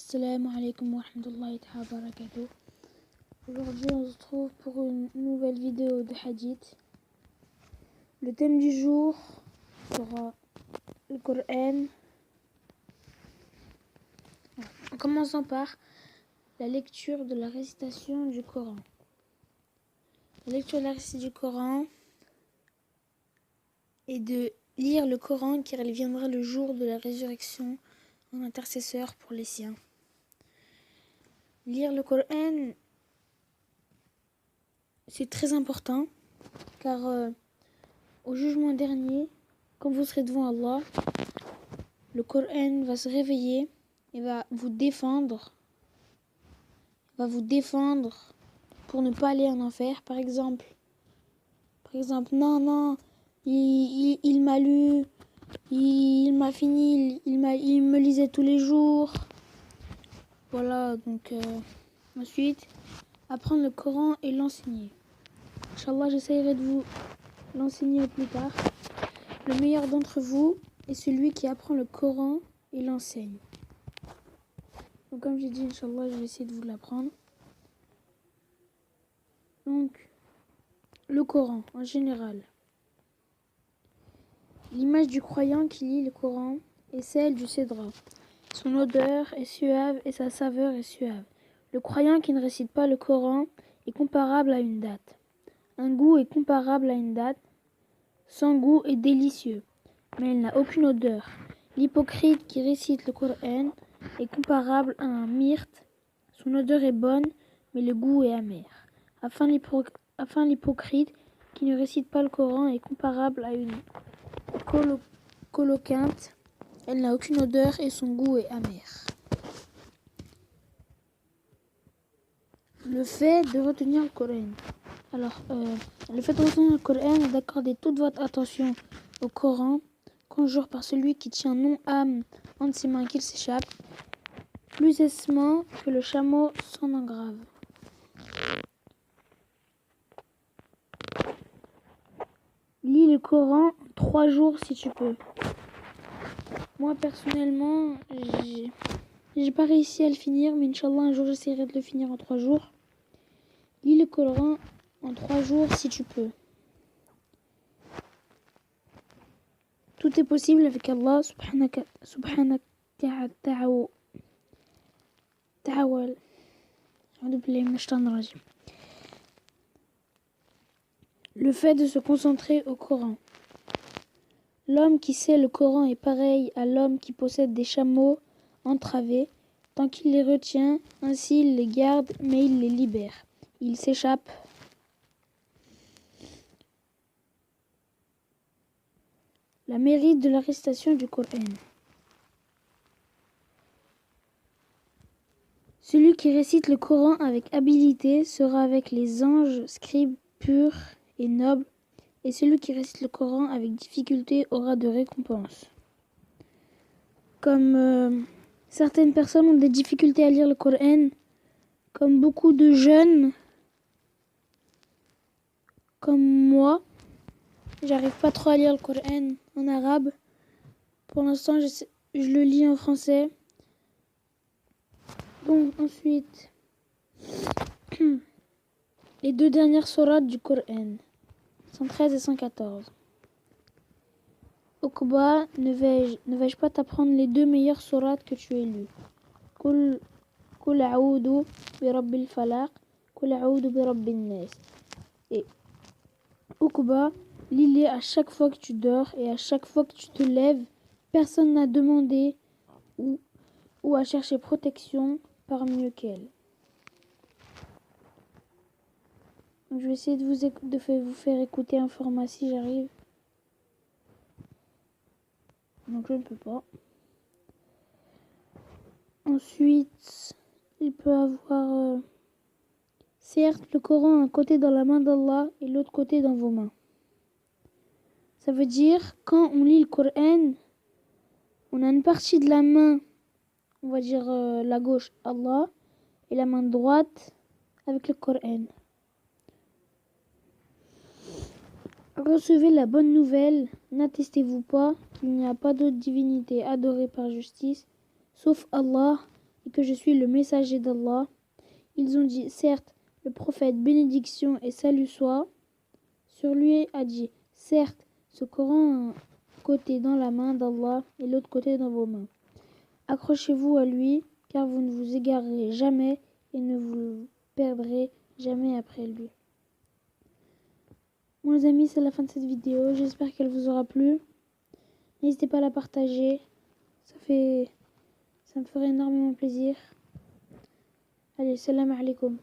Assalamu alaikum wa rahmatullahi wa barakatuh. Aujourd'hui, on se retrouve pour une nouvelle vidéo de hadith. Le thème du jour sera le Coran. En commençant par la lecture de la récitation du Coran. La lecture de la récitation du Coran est de lire le Coran car il viendra le jour de la résurrection en intercesseur pour les siens. Lire le Coran, c'est très important car au jugement dernier, quand vous serez devant Allah, le Coran va se réveiller et va vous défendre pour ne pas aller en enfer. Par exemple, non, il m'a lu, il m'a fini, il me lisait tous les jours. Voilà, donc ensuite, apprendre le Coran et l'enseigner. Inch'Allah, j'essaierai de vous l'enseigner plus tard. Le meilleur d'entre vous est celui qui apprend le Coran et l'enseigne. Donc comme j'ai dit, Inch'Allah, je vais essayer de vous l'apprendre. Donc, le Coran en général. L'image du croyant qui lit le Coran est celle du cédra. Son odeur est suave et sa saveur est suave. Le croyant qui ne récite pas le Coran est comparable à une date. Un goût est comparable à une date. Son goût est délicieux, mais il n'a aucune odeur. L'hypocrite qui récite le Coran est comparable à un myrte. Son odeur est bonne, mais le goût est amer. Enfin, l'hypocrite qui ne récite pas le Coran est comparable à une coloquinte. Elle n'a aucune odeur et son goût est amer. Le fait de retenir le Coran. Alors, le fait de retenir le Coran est d'accorder toute votre attention au Coran, conjure par celui qui tient non-âme entre ses mains qu'il s'échappe, plus aisément que le chameau s'en engrave. Lis le Coran en 3 jours si tu peux. Moi, personnellement, j'ai pas réussi à le finir, mais Inch'Allah, un jour, j'essaierai de le finir en 3 jours. Lis le Coran en 3 jours si tu peux. Tout est possible avec Allah subhanahu ta'awal. Le fait de se concentrer au Coran. L'homme qui sait le Coran est pareil à l'homme qui possède des chameaux entravés. Tant qu'il les retient, ainsi il les garde, mais il les libère. Il s'échappe. La mérite de la récitation du Coran. Celui qui récite le Coran avec habileté sera avec les anges, scribes purs et nobles, et celui qui récite le Coran avec difficulté aura de récompenses. Comme certaines personnes ont des difficultés à lire le Coran, comme beaucoup de jeunes, comme moi, j'arrive pas trop à lire le Coran en arabe. Pour l'instant, je le lis en français. Donc ensuite, les 2 dernières sourates du Coran, 113 et 114. Uqba, ne vais-je pas t'apprendre les 2 meilleures sourates que tu aies lues? Qul a'udhu bi rabbil falaq, qul a'udhu bi rabbin nas. Et Uqba, lis-les à chaque fois que tu dors et à chaque fois que tu te lèves. Personne n'a demandé ou à chercher protection par mieux qu'elle. Donc, je vais essayer de vous faire écouter un format si j'arrive. Donc je ne peux pas. Ensuite, il peut avoir certes le Coran un côté dans la main d'Allah et l'autre côté dans vos mains. Ça veut dire quand on lit le Coran, on a une partie de la main, on va dire la gauche Allah et la main droite avec le Coran. Recevez la bonne nouvelle, n'attestez-vous pas qu'il n'y a pas d'autre divinité adorée par justice, sauf Allah, et que je suis le messager d'Allah. Ils ont dit, certes, le prophète, bénédiction et salut soit sur lui, a dit, certes, ce Coran, un côté dans la main d'Allah et l'autre côté dans vos mains. Accrochez-vous à lui, car vous ne vous égarerez jamais et ne vous perdrez jamais après lui. Bon les amis, c'est la fin de cette vidéo. J'espère qu'elle vous aura plu. N'hésitez pas à la partager. Ça me ferait énormément plaisir. Allez, salam alaikum.